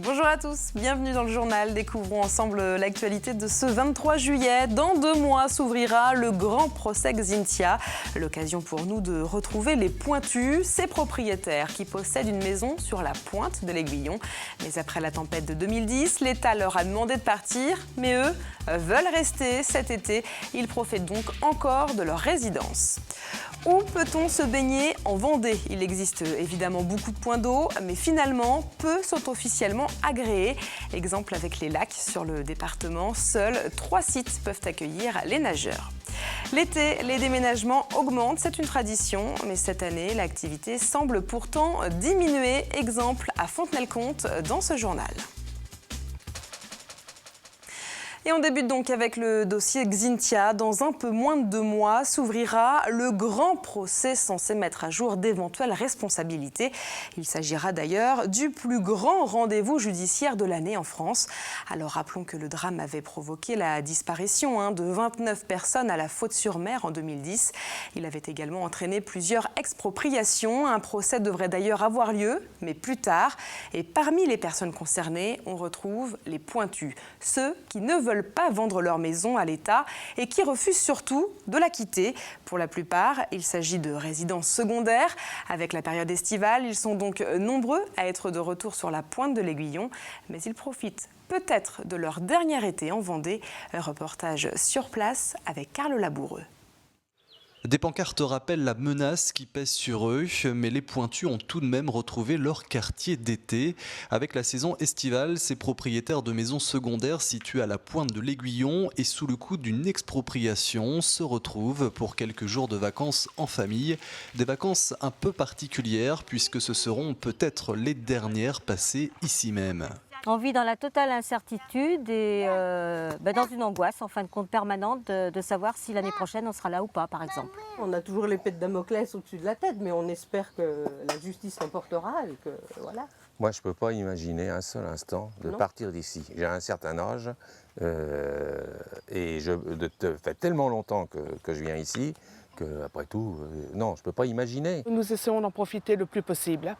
Bonjour à tous, bienvenue dans le journal. Découvrons ensemble l'actualité de ce 23 juillet. Dans 2 mois s'ouvrira le grand procès Xynthia. L'occasion pour nous de retrouver les pointus, ces propriétaires qui possèdent une maison sur la pointe de l'Aiguillon. Mais après la tempête de 2010, l'État leur a demandé de partir, mais eux veulent rester cet été. Ils profitent donc encore de leur résidence. Où peut-on se baigner en Vendée? Il existe évidemment beaucoup de points d'eau, mais finalement, peu sont officiellement agréés. Exemple avec les lacs sur le département, seuls 3 sites peuvent accueillir les nageurs. L'été, les déménagements augmentent, c'est une tradition, mais cette année, l'activité semble pourtant diminuer. Exemple à Fontenay-le-Comte dans ce journal. Et on débute donc avec le dossier Xynthia. Dans un peu moins de 2 mois s'ouvrira le grand procès censé mettre à jour d'éventuelles responsabilités. Il s'agira d'ailleurs du plus grand rendez-vous judiciaire de l'année en France. Alors rappelons que le drame avait provoqué la disparition de 29 personnes à la Faute-sur-Mer en 2010. Il avait également entraîné plusieurs expropriations. Un procès devrait d'ailleurs avoir lieu, mais plus tard. Et parmi les personnes concernées, on retrouve les pointus, ceux qui ne veulent pas vendre leur maison à l'État et qui refusent surtout de la quitter. Pour la plupart, il s'agit de résidences secondaires. Avec la période estivale, ils sont donc nombreux à être de retour sur la pointe de l'Aiguillon, mais ils profitent peut-être de leur dernier été en Vendée. Reportage sur place avec Carl Laboureux. Des pancartes rappellent la menace qui pèse sur eux, mais les pointus ont tout de même retrouvé leur quartier d'été. Avec la saison estivale, ces propriétaires de maisons secondaires situées à la pointe de l'Aiguillon et sous le coup d'une expropriation se retrouvent pour quelques jours de vacances en famille. Des vacances un peu particulières puisque ce seront peut-être les dernières passées ici même. On vit dans la totale incertitude et dans une angoisse en fin de compte permanente de savoir si l'année prochaine on sera là ou pas par exemple. On a toujours l'épée de Damoclès au-dessus de la tête, mais on espère que la justice l'emportera et que voilà. Moi je ne peux pas imaginer un seul instant de partir d'ici. J'ai un certain âge et ça fait tellement longtemps que je viens ici qu'après tout, non, je ne peux pas imaginer. Nous essayons d'en profiter le plus possible.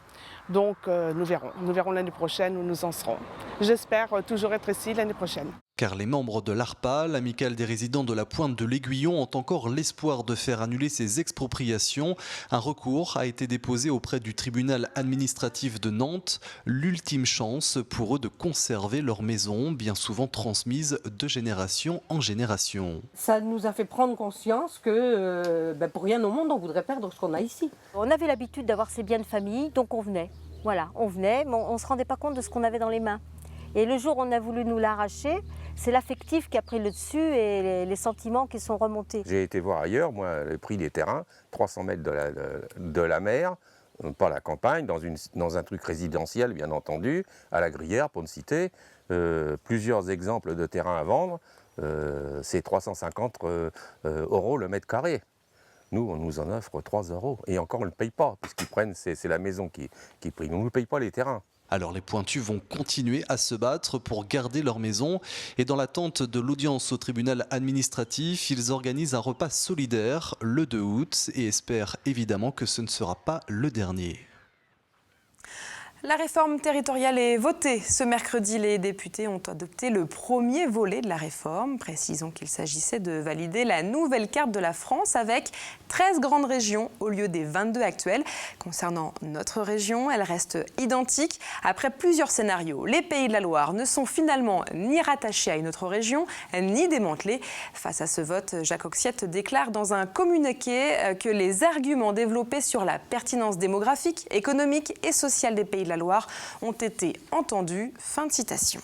Donc nous verrons l'année prochaine où nous en serons. J'espère toujours être ici l'année prochaine. Car les membres de l'ARPA, l'amicale des résidents de la pointe de l'Aiguillon, ont encore l'espoir de faire annuler ces expropriations. Un recours a été déposé auprès du tribunal administratif de Nantes. L'ultime chance pour eux de conserver leur maison, bien souvent transmise de génération en génération. Ça nous a fait prendre conscience que pour rien au monde on voudrait perdre ce qu'on a ici. On avait l'habitude d'avoir ces biens de famille, donc on venait. Voilà, on venait, mais on ne se rendait pas compte de ce qu'on avait dans les mains. Et le jour où on a voulu nous l'arracher, c'est l'affectif qui a pris le dessus et les sentiments qui sont remontés. J'ai été voir ailleurs, moi, le prix des terrains, 300 mètres de la mer, pas la campagne, dans un truc résidentiel, bien entendu, à la Gruyère, pour ne citer, plusieurs exemples de terrains à vendre, c'est 350 € le mètre carré. Nous, on nous en offre 3 €. Et encore, on ne le paye pas, puisqu'ils prennent, c'est la maison qui prime. On ne nous paye pas les terrains. Alors les pointus vont continuer à se battre pour garder leur maison et dans l'attente de l'audience au tribunal administratif, ils organisent un repas solidaire le 2 août et espèrent évidemment que ce ne sera pas le dernier. La réforme territoriale est votée. Ce mercredi, les députés ont adopté le premier volet de la réforme. Précisons qu'il s'agissait de valider la nouvelle carte de la France avec 13 grandes régions au lieu des 22 actuelles. Concernant notre région, elle reste identique. Après plusieurs scénarios, les Pays de la Loire ne sont finalement ni rattachés à une autre région, ni démantelés. Face à ce vote, Jacques Oxiette déclare dans un communiqué que les arguments développés sur la pertinence démographique, économique et sociale des Pays de la Loire ont été entendus. Fin de citation.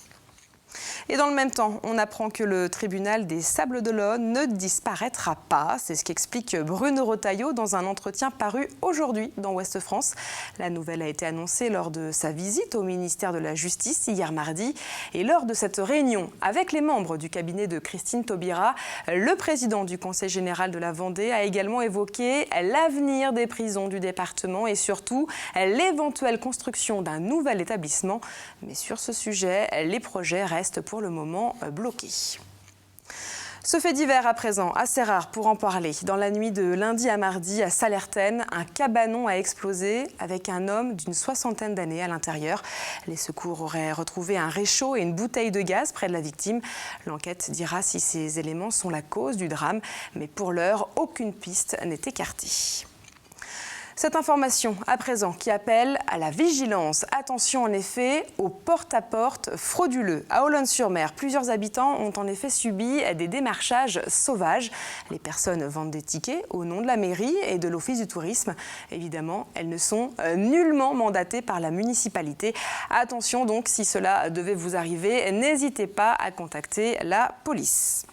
Et dans le même temps, on apprend que le tribunal des Sables-d'Olonne ne disparaîtra pas. C'est ce qu'explique Bruno Retailleau dans un entretien paru aujourd'hui dans Ouest France. La nouvelle a été annoncée lors de sa visite au ministère de la Justice hier mardi. Et lors de cette réunion avec les membres du cabinet de Christine Taubira, le président du Conseil général de la Vendée a également évoqué l'avenir des prisons du département et surtout l'éventuelle construction d'un nouvel établissement. Mais sur ce sujet, les projets restent pour le moment bloqués. Ce fait divers à présent, assez rare pour en parler. Dans la nuit de lundi à mardi à Sallertaine, un cabanon a explosé avec un homme d'une 60aine d'années à l'intérieur. Les secours auraient retrouvé un réchaud et une bouteille de gaz près de la victime. L'enquête dira si ces éléments sont la cause du drame, mais pour l'heure, aucune piste n'est écartée. Cette information à présent qui appelle à la vigilance. Attention en effet aux porte-à-porte frauduleux. À Olonne-sur-Mer, plusieurs habitants ont en effet subi des démarchages sauvages. Les personnes vendent des tickets au nom de la mairie et de l'office du tourisme. Évidemment, elles ne sont nullement mandatées par la municipalité. Attention donc, si cela devait vous arriver, n'hésitez pas à contacter la police.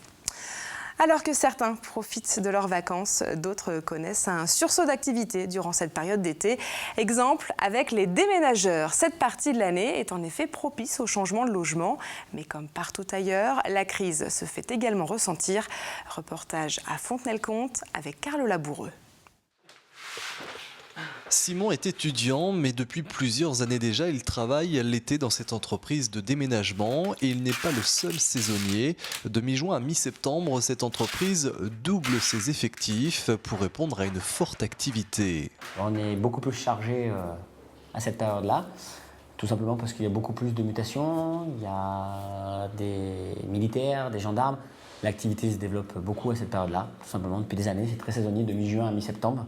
Alors que certains profitent de leurs vacances, d'autres connaissent un sursaut d'activité durant cette période d'été. Exemple avec les déménageurs. Cette partie de l'année est en effet propice au changement de logement. Mais comme partout ailleurs, la crise se fait également ressentir. Reportage à Fontenay-le-Comte avec Carlo Laboureux. Simon est étudiant, mais depuis plusieurs années déjà, il travaille l'été dans cette entreprise de déménagement et il n'est pas le seul saisonnier. De mi-juin à mi-septembre, cette entreprise double ses effectifs pour répondre à une forte activité. On est beaucoup plus chargé à cette période-là, tout simplement parce qu'il y a beaucoup plus de mutations, il y a des militaires, des gendarmes. L'activité se développe beaucoup à cette période-là, tout simplement depuis des années, c'est très saisonnier de mi-juin à mi-septembre.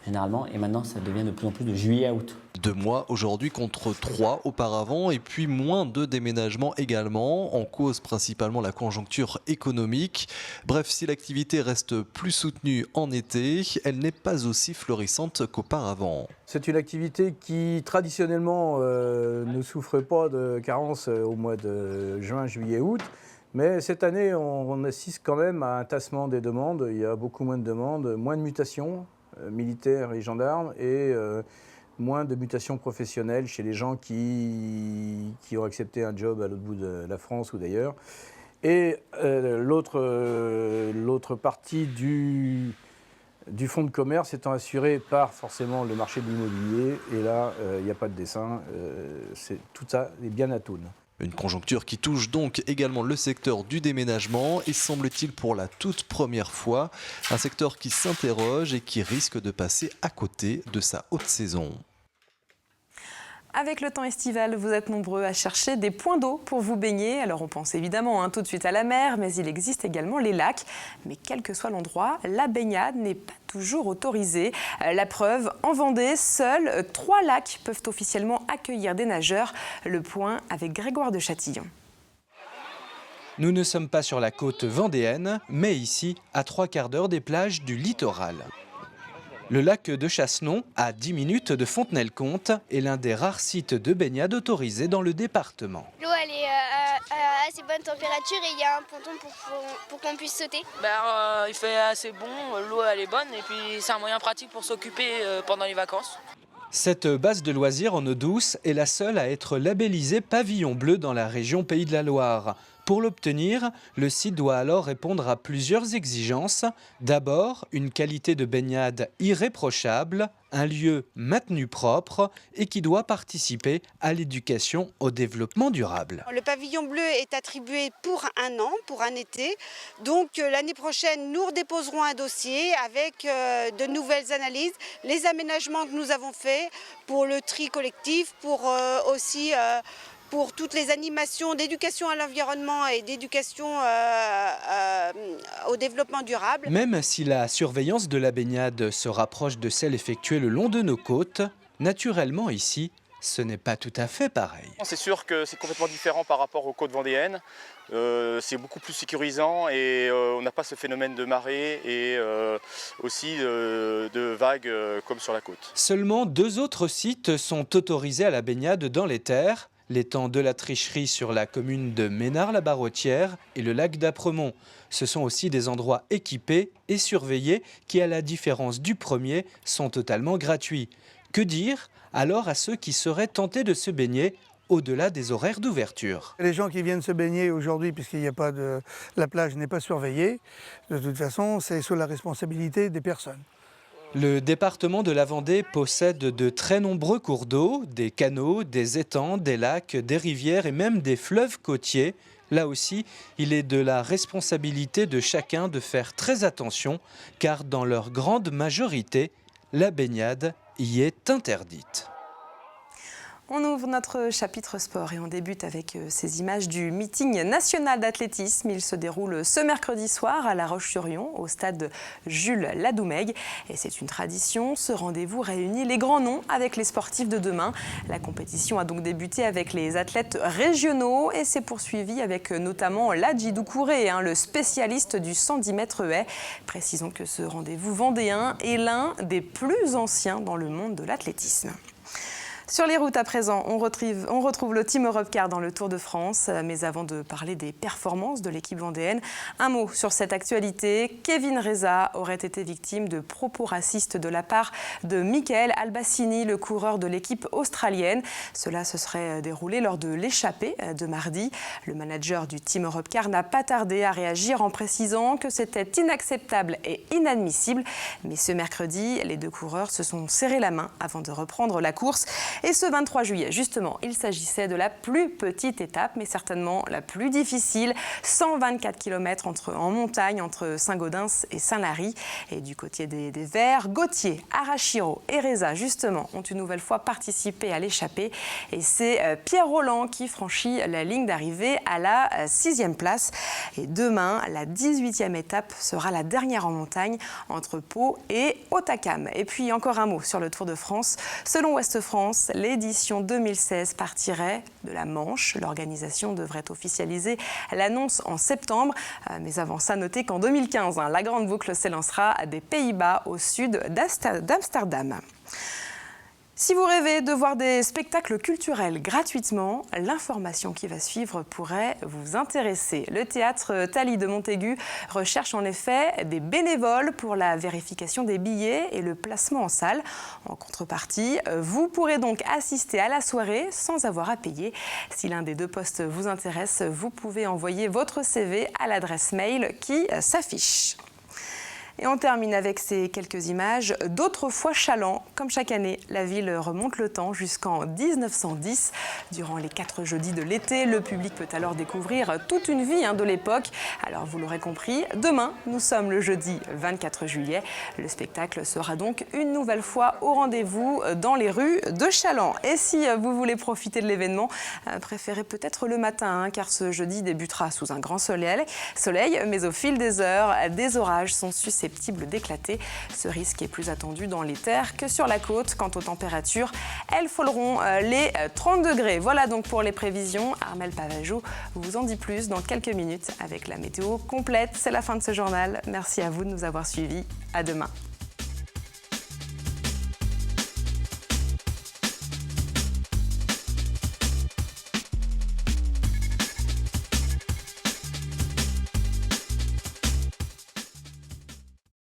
Généralement, et maintenant ça devient de plus en plus de juillet à août. 2 mois aujourd'hui contre 3 auparavant, et puis moins de déménagements également, en cause principalement la conjoncture économique. Bref, si l'activité reste plus soutenue en été, elle n'est pas aussi florissante qu'auparavant. C'est une activité qui traditionnellement ne souffre pas de carence au mois de juin, juillet, août. Mais cette année, on assiste quand même à un tassement des demandes. Il y a beaucoup moins de demandes, moins de mutations. Militaires et gendarmes, et moins de mutations professionnelles chez les gens qui ont accepté un job à l'autre bout de la France ou d'ailleurs. Et l'autre partie du fonds de commerce étant assurée par forcément le marché de l'immobilier, et là, il n'y a pas de dessin, tout ça est bien à toune. Une conjoncture qui touche donc également le secteur du déménagement et semble-t-il pour la toute première fois, un secteur qui s'interroge et qui risque de passer à côté de sa haute saison. Avec le temps estival, vous êtes nombreux à chercher des points d'eau pour vous baigner. Alors on pense évidemment tout de suite à la mer, mais il existe également les lacs. Mais quel que soit l'endroit, la baignade n'est pas toujours autorisée. La preuve, en Vendée, seuls 3 lacs peuvent officiellement accueillir des nageurs. Le point avec Grégoire de Châtillon. Nous ne sommes pas sur la côte vendéenne, mais ici, à 3/4 d'heure des plages du littoral. Le lac de Chassenon, à 10 minutes de Fontenay-le-Comte, est l'un des rares sites de baignade autorisés dans le département. L'eau elle est à assez bonne température et il y a un ponton pour qu'on puisse sauter. Il fait assez bon, l'eau elle est bonne et puis c'est un moyen pratique pour s'occuper pendant les vacances. Cette base de loisirs en eau douce est la seule à être labellisée pavillon bleu dans la région Pays de la Loire. Pour l'obtenir, le site doit alors répondre à plusieurs exigences. D'abord, une qualité de baignade irréprochable, un lieu maintenu propre et qui doit participer à l'éducation au développement durable. Le pavillon bleu est attribué pour un an, pour un été. Donc l'année prochaine, nous redéposerons un dossier avec de nouvelles analyses, les aménagements que nous avons faits pour le tri collectif, pour aussi... pour toutes les animations d'éducation à l'environnement et d'éducation au développement durable. Même si la surveillance de la baignade se rapproche de celle effectuée le long de nos côtes, naturellement ici, ce n'est pas tout à fait pareil. C'est sûr que c'est complètement différent par rapport aux côtes vendéennes. C'est beaucoup plus sécurisant et on n'a pas ce phénomène de marée et aussi de vagues comme sur la côte. Seulement 2 autres sites sont autorisés à la baignade dans les terres. L'étang de la Tricherie sur la commune de Ménard-la-Barrotière et le lac d'Apremont. Ce sont aussi des endroits équipés et surveillés qui, à la différence du premier, sont totalement gratuits. Que dire alors à ceux qui seraient tentés de se baigner au-delà des horaires d'ouverture? Les gens qui viennent se baigner aujourd'hui, puisqu'il n'y a pas de... la plage n'est pas surveillée, de toute façon, c'est sous la responsabilité des personnes. Le département de la Vendée possède de très nombreux cours d'eau, des canaux, des étangs, des lacs, des rivières et même des fleuves côtiers. Là aussi, il est de la responsabilité de chacun de faire très attention, car dans leur grande majorité, la baignade y est interdite. On ouvre notre chapitre sport et on débute avec ces images du meeting national d'athlétisme. Il se déroule ce mercredi soir à La Roche-sur-Yon, au stade Jules Ladoumègue. Et c'est une tradition, ce rendez-vous réunit les grands noms avec les sportifs de demain. La compétition a donc débuté avec les athlètes régionaux et s'est poursuivie avec notamment Ladji Doucouré, le spécialiste du 110 mètres haies. Précisons que ce rendez-vous vendéen est l'un des plus anciens dans le monde de l'athlétisme. Sur les routes à présent, on retrouve le Team Europcar dans le Tour de France. Mais avant de parler des performances de l'équipe vendéenne, un mot sur cette actualité. Kevin Reza aurait été victime de propos racistes de la part de Michael Albassini, le coureur de l'équipe australienne. Cela se serait déroulé lors de l'échappée de mardi. Le manager du Team Europcar n'a pas tardé à réagir en précisant que c'était inacceptable et inadmissible. Mais ce mercredi, les deux coureurs se sont serrés la main avant de reprendre la course. Et ce 23 juillet, justement, il s'agissait de la plus petite étape, mais certainement la plus difficile. 124 km en montagne entre Saint-Gaudens et Saint-Lary. Et du côté des Verts, Gauthier, Arashiro et Reza, justement, ont une nouvelle fois participé à l'échappée. Et c'est Pierre Rolland qui franchit la ligne d'arrivée à la 6e place. Et demain, la 18e étape sera la dernière en montagne entre Pau et Hautacam. Et puis encore un mot sur le Tour de France. Selon Ouest France, l'édition 2016 partirait de la Manche. L'organisation devrait officialiser l'annonce en septembre. Mais avant ça, notez qu'en 2015, la grande boucle s'élancera des Pays-Bas au sud d'Amsterdam. Si vous rêvez de voir des spectacles culturels gratuitement, l'information qui va suivre pourrait vous intéresser. Le théâtre Thalie de Montaigu recherche en effet des bénévoles pour la vérification des billets et le placement en salle. En contrepartie, vous pourrez donc assister à la soirée sans avoir à payer. Si l'un des deux postes vous intéresse, vous pouvez envoyer votre CV à l'adresse mail qui s'affiche. Et on termine avec ces quelques images d'autrefois Chaland. Comme chaque année, la ville remonte le temps jusqu'en 1910. Durant les 4 jeudis de l'été, le public peut alors découvrir toute une vie de l'époque. Alors vous l'aurez compris, demain, nous sommes le jeudi 24 juillet. Le spectacle sera donc une nouvelle fois au rendez-vous dans les rues de Chaland. Et si vous voulez profiter de l'événement, préférez peut-être le matin, car ce jeudi débutera sous un grand soleil. Mais au fil des heures, des orages sont susceptibles d'éclater. Ce risque est plus attendu dans les terres que sur la côte. Quant aux températures, elles frôleront les 30 degrés. Voilà donc pour les prévisions. Armelle Pavageau vous en dit plus dans quelques minutes avec la météo complète. C'est la fin de ce journal. Merci à vous de nous avoir suivis. À demain.